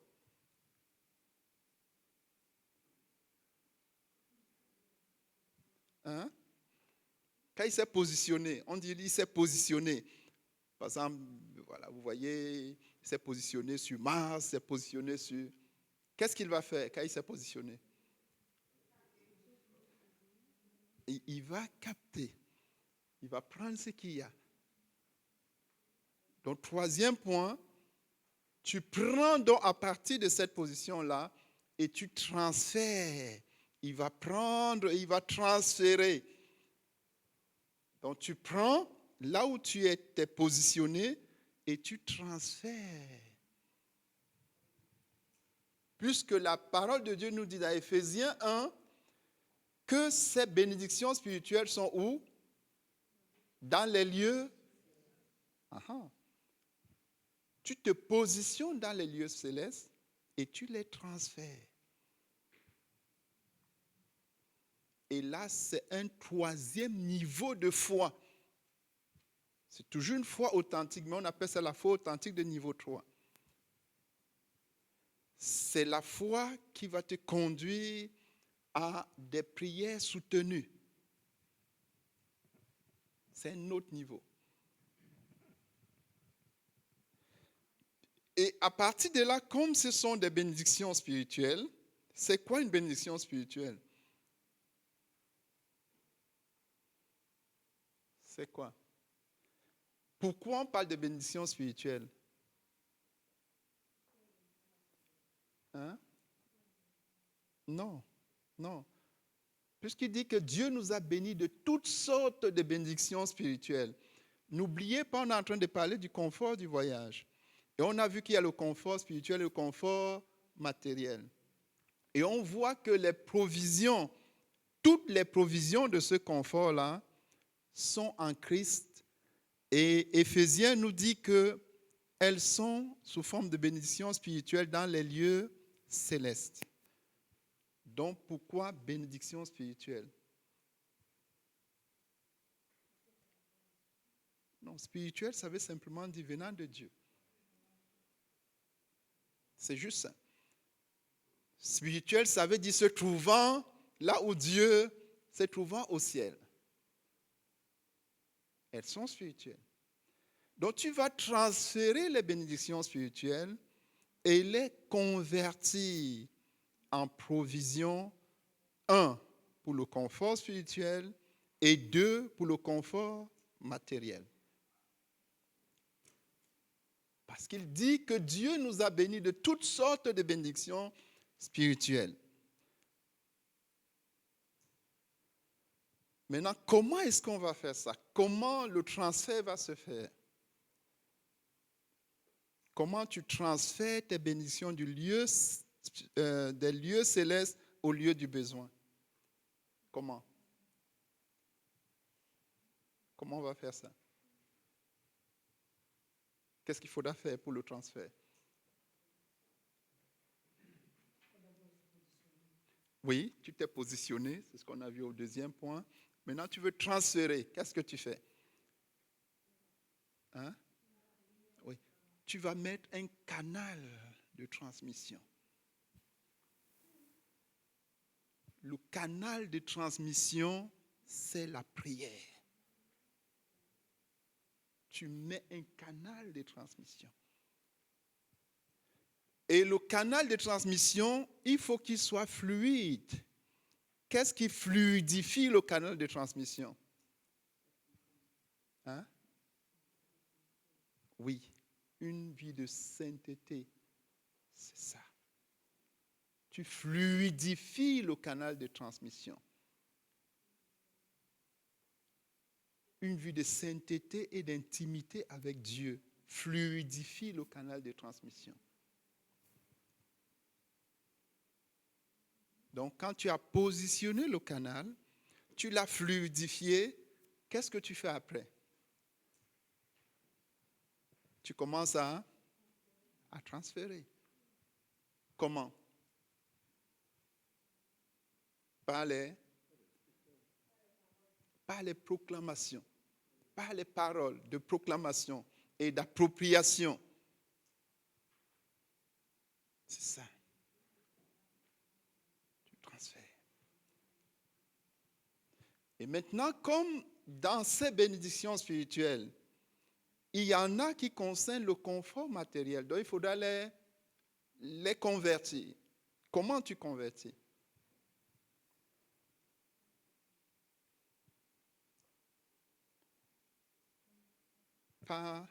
Hein? Quand il s'est positionné, on dit qu'il s'est positionné. Par exemple, voilà, vous voyez, il s'est positionné sur Mars, il s'est positionné sur... Qu'est-ce qu'il va faire quand il s'est positionné? Il va capter. Il va prendre ce qu'il y a. Donc, troisième point, tu prends donc à partir de cette position-là et tu transfères. Il va prendre, il va transférer. Donc, tu prends là où tu étais positionné et tu transfères. Puisque la parole de Dieu nous dit dans Éphésiens 1 que ces bénédictions spirituelles sont où? Dans les lieux. Aha. Tu te positionnes dans les lieux célestes et tu les transfères. Et là, c'est un troisième niveau de foi. C'est toujours une foi authentique, mais on appelle ça la foi authentique de niveau 3. C'est la foi qui va te conduire à des prières soutenues. C'est un autre niveau. Et à partir de là, comme ce sont des bénédictions spirituelles, c'est quoi une bénédiction spirituelle? C'est quoi? Pourquoi on parle de bénédiction spirituelle? Hein? Non, non. Puisqu'il dit que Dieu nous a bénis de toutes sortes de bénédictions spirituelles. N'oubliez pas, on est en train de parler du confort du voyage. Et on a vu qu'il y a le confort spirituel et le confort matériel. Et on voit que les provisions, toutes les provisions de ce confort-là sont en Christ. Et Éphésiens nous dit qu'elles sont sous forme de bénédictions spirituelles dans les lieux célestes. Donc pourquoi bénédiction spirituelle? Non, spirituel, ça veut simplement dire venant de Dieu. C'est juste ça. Spirituel, ça veut dire se trouvant là où Dieu se trouvant au ciel. Elles sont spirituelles. Donc tu vas transférer les bénédictions spirituelles et les convertir en provision, 1, pour le confort spirituel et 2, pour le confort matériel. Parce qu'il dit que Dieu nous a bénis de toutes sortes de bénédictions spirituelles. Maintenant, comment est-ce qu'on va faire ça? Comment le transfert va se faire? Comment tu transfères tes bénédictions des lieux célestes au lieu du besoin? Comment? Comment on va faire ça? Qu'est-ce qu'il faudra faire pour le transfert? Oui, tu t'es positionné, c'est ce qu'on a vu au deuxième point. Maintenant, tu veux transférer. Qu'est-ce que tu fais? Hein? Oui. Tu vas mettre un canal de transmission. Le canal de transmission, c'est la prière. Tu mets un canal de transmission. Et le canal de transmission, il faut qu'il soit fluide. Qu'est-ce qui fluidifie le canal de transmission? Hein? Oui, une vie de sainteté, c'est ça. Tu fluidifies le canal de transmission. Une vie de sainteté et d'intimité avec Dieu fluidifie le canal de transmission. Donc, quand tu as positionné le canal, tu l'as fluidifié, qu'est-ce que tu fais après? Tu commences à transférer. Comment? Par les proclamations, par les paroles de proclamation et d'appropriation. C'est ça. Tu transfères. Et maintenant, comme dans ces bénédictions spirituelles, il y en a qui concernent le confort matériel. Donc, il faudra les convertir. Comment tu convertis? Par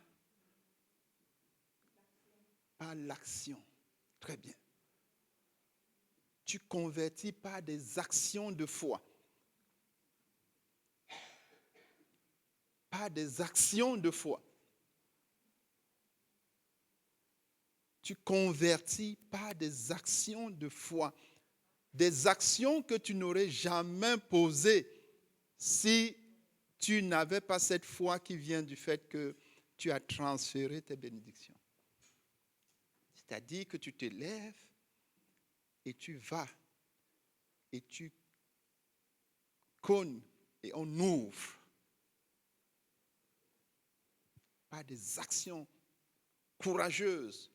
l'action. Très bien. Tu convertis par des actions de foi. Par des actions de foi. Tu convertis par des actions de foi. Des actions que tu n'aurais jamais posées si tu n'avais pas cette foi qui vient du fait que tu as transféré tes bénédictions. C'est-à-dire que tu te lèves et tu vas et tu cognes et on ouvre par des actions courageuses.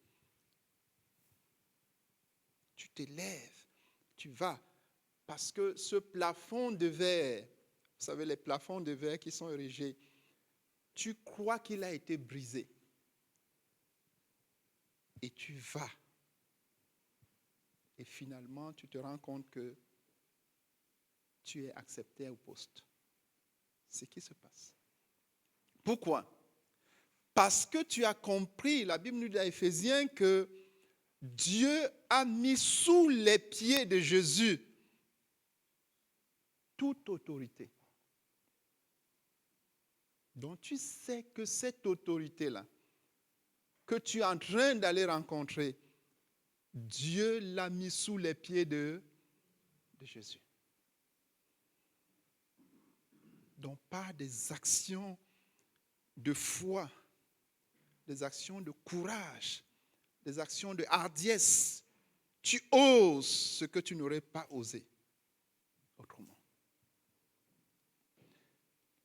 Tu te lèves, tu vas, parce que ce plafond de verre, vous savez les plafonds de verre qui sont érigés, tu crois qu'il a été brisé. Et tu vas. Et finalement, tu te rends compte que tu es accepté au poste. C'est ce qui se passe. Pourquoi? Parce que tu as compris, la Bible nous dit à Éphésiens que Dieu a mis sous les pieds de Jésus toute autorité. Donc tu sais que cette autorité-là, que tu es en train d'aller rencontrer, Dieu l'a mis sous les pieds de Jésus. Donc par des actions de foi, des actions de courage, des actions de hardiesse, tu oses ce que tu n'aurais pas osé autrement.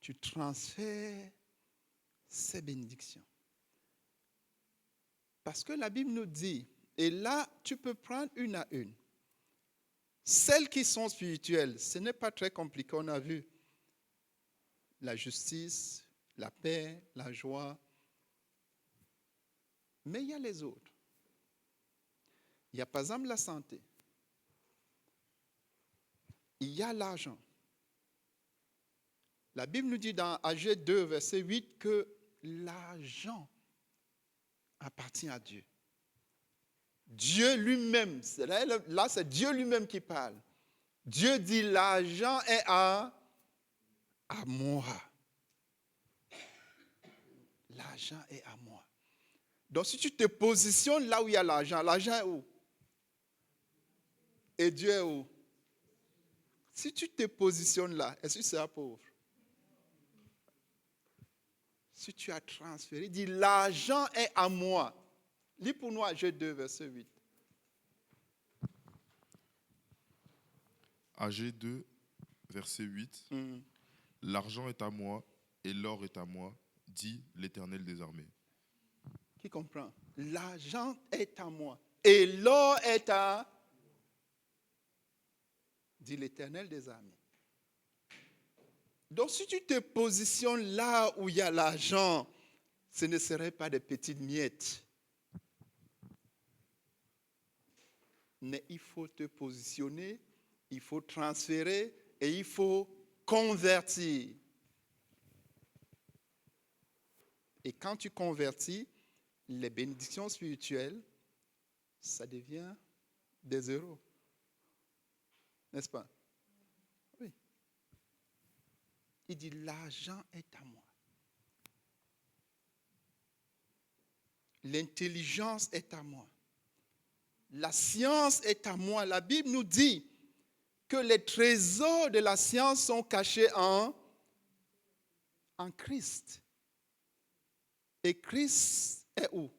Tu transfères ces bénédictions. Parce que la Bible nous dit, et là, tu peux prendre une à une. Celles qui sont spirituelles, ce n'est pas très compliqué, on a vu. La justice, la paix, la joie. Mais il y a les autres. Il y a par exemple la santé. Il y a l'argent. La Bible nous dit dans Agé 2, verset 8, que l'argent appartient à Dieu. Dieu lui-même, là c'est Dieu lui-même qui parle. Dieu dit l'argent est à moi. L'argent est à moi. Donc si tu te positionnes là où il y a l'argent est où? Et Dieu est où? Si tu te positionnes là, est-ce que tu seras pauvre? Si tu as transféré, dis l'argent est à moi. Lis pour nous Agé 2, verset 8. Agé 2, verset 8. L'argent est à moi et l'or est à moi, dit l'Éternel des armées. Qui comprend? L'argent est à moi et l'or est à, dit l'Éternel des armées. Donc si tu te positionnes là où il y a l'argent, ce ne serait pas des petites miettes. Mais il faut te positionner, il faut transférer et il faut convertir. Et quand tu convertis, les bénédictions spirituelles, ça devient des euros. N'est-ce pas? Oui. Il dit, l'argent est à moi. L'intelligence est à moi. La science est à moi. La Bible nous dit que les trésors de la science sont cachés en Christ. Et Christ est où?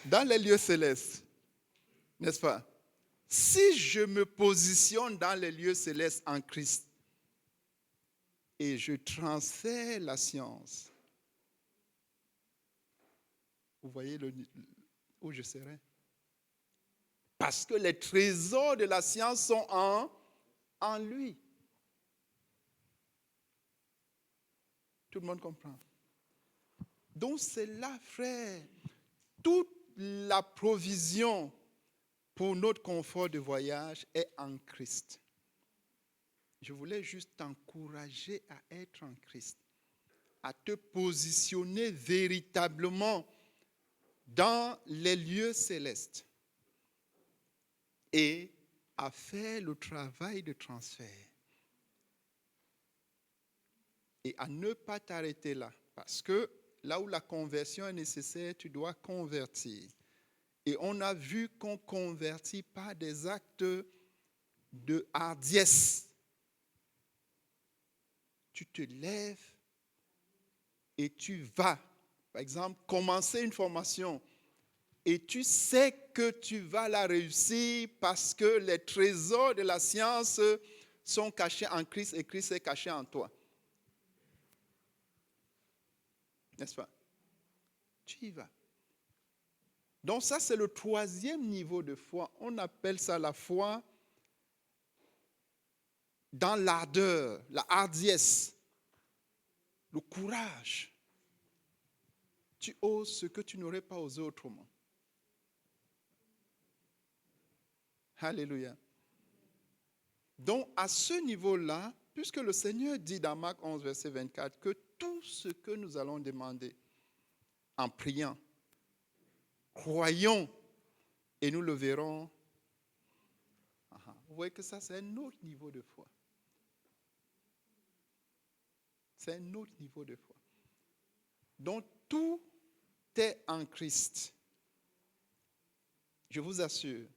Dans les lieux célestes. N'est-ce pas? Si je me positionne dans les lieux célestes en Christ et je transfère la science, vous voyez où je serai? Parce que les trésors de la science sont en lui. Tout le monde comprend. Donc c'est là, frère, toute la provision pour notre confort de voyage est en Christ. Je voulais juste t'encourager à être en Christ, à te positionner véritablement dans les lieux célestes et à faire le travail de transfert. Et à ne pas t'arrêter là, parce que là où la conversion est nécessaire, tu dois convertir. Et on a vu qu'on convertit par des actes de hardiesse. Tu te lèves et tu vas, par exemple, commencer une formation. Et tu sais que tu vas la réussir parce que les trésors de la science sont cachés en Christ et Christ est caché en toi. N'est-ce pas? Tu y vas. Donc ça, c'est le troisième niveau de foi. On appelle ça la foi dans l'ardeur, la hardiesse, le courage. Tu oses ce que tu n'aurais pas osé autrement. Alléluia. Donc à ce niveau-là, puisque le Seigneur dit dans Marc 11, verset 24, que tout ce que nous allons demander en priant. Croyons et nous le verrons. Vous voyez que ça, c'est un autre niveau de foi. C'est un autre niveau de foi. Donc, tout est en Christ. Je vous assure,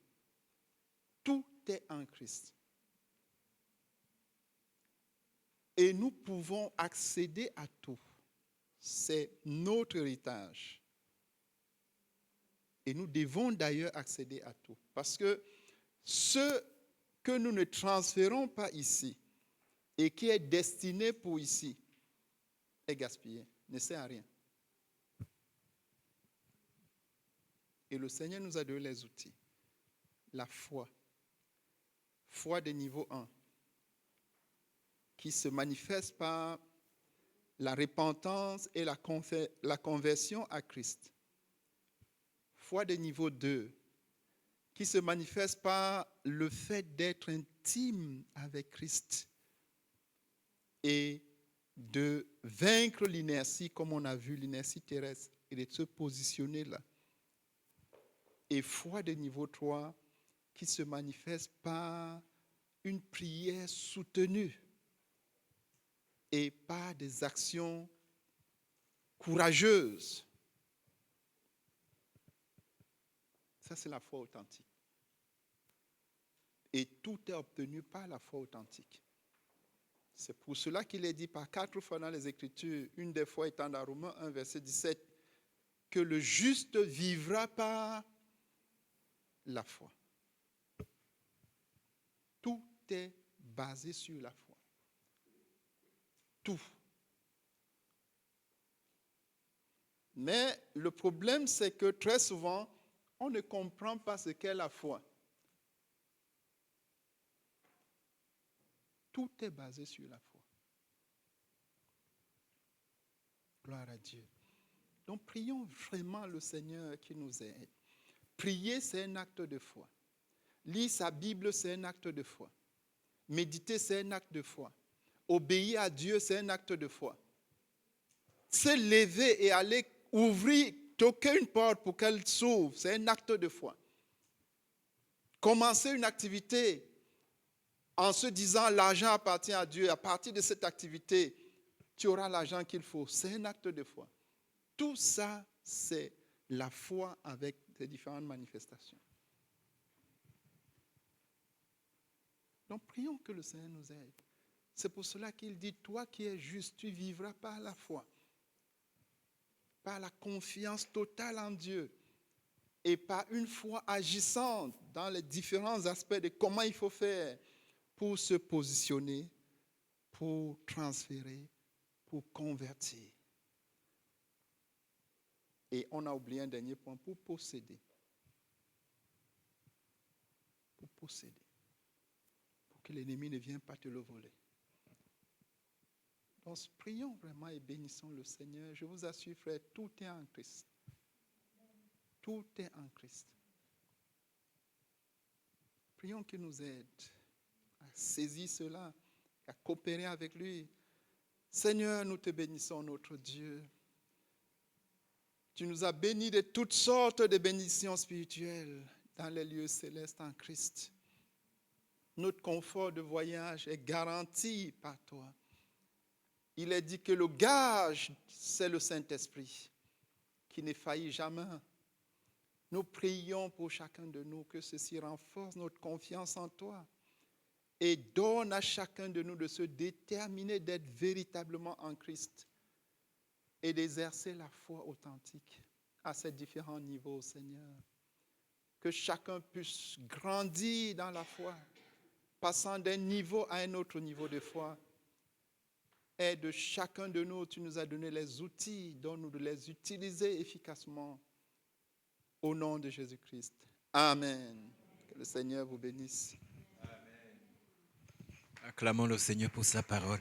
tout est en Christ. Et nous pouvons accéder à tout. C'est notre héritage. Et nous devons d'ailleurs accéder à tout. Parce que ce que nous ne transférons pas ici et qui est destiné pour ici est gaspillé, ne sert à rien. Et le Seigneur nous a donné les outils. La foi. Foi de niveau 1. Qui se manifeste par la repentance et la conversion à Christ. Foi de niveau 2. Qui se manifeste par le fait d'être intime avec Christ. Et de vaincre l'inertie, comme on a vu, l'inertie terrestre, et de se positionner là. Et foi de niveau 3 qui se manifeste par une prière soutenue et par des actions courageuses. Ça, c'est la foi authentique. Et tout est obtenu par la foi authentique. C'est pour cela qu'il est dit par 4 fois dans les Écritures, une des fois étant dans Romains 1, verset 17, que le juste vivra par la foi. Tout est basé sur la foi. Tout. Mais le problème, c'est que très souvent, on ne comprend pas ce qu'est la foi. Tout est basé sur la foi. Gloire à Dieu. Donc, prions vraiment le Seigneur qui nous aide. Prier, c'est un acte de foi. Lire sa Bible, c'est un acte de foi. Méditer, c'est un acte de foi. Obéir à Dieu, c'est un acte de foi. Se lever et aller ouvrir, toquer une porte pour qu'elle s'ouvre, c'est un acte de foi. Commencer une activité en se disant l'argent appartient à Dieu, à partir de cette activité, tu auras l'argent qu'il faut, c'est un acte de foi. Tout ça, c'est la foi avec ses différentes manifestations. Donc, prions que le Seigneur nous aide. C'est pour cela qu'il dit, toi qui es juste, tu vivras par la foi, par la confiance totale en Dieu et par une foi agissante dans les différents aspects de comment il faut faire pour se positionner, pour transférer, pour convertir. Et on a oublié un dernier point, pour posséder. Pour posséder. Pour que l'ennemi ne vienne pas te le voler. Donc, prions vraiment et bénissons le Seigneur. Je vous assure, frère, tout est en Christ. Tout est en Christ. Prions qu'il nous aide à saisir cela, à coopérer avec lui. Seigneur, nous te bénissons, notre Dieu. Tu nous as bénis de toutes sortes de bénédictions spirituelles dans les lieux célestes en Christ. Notre confort de voyage est garanti par toi. Il est dit que le gage, c'est le Saint-Esprit, qui ne faillit jamais. Nous prions pour chacun de nous que ceci renforce notre confiance en toi et donne à chacun de nous de se déterminer d'être véritablement en Christ et d'exercer la foi authentique à ces différents niveaux, Seigneur. Que chacun puisse grandir dans la foi, passant d'un niveau à un autre niveau de foi. Aide chacun de nous, tu nous as donné les outils, donne-nous de les utiliser efficacement. Au nom de Jésus-Christ. Amen. Que le Seigneur vous bénisse. Acclamons le Seigneur pour sa parole.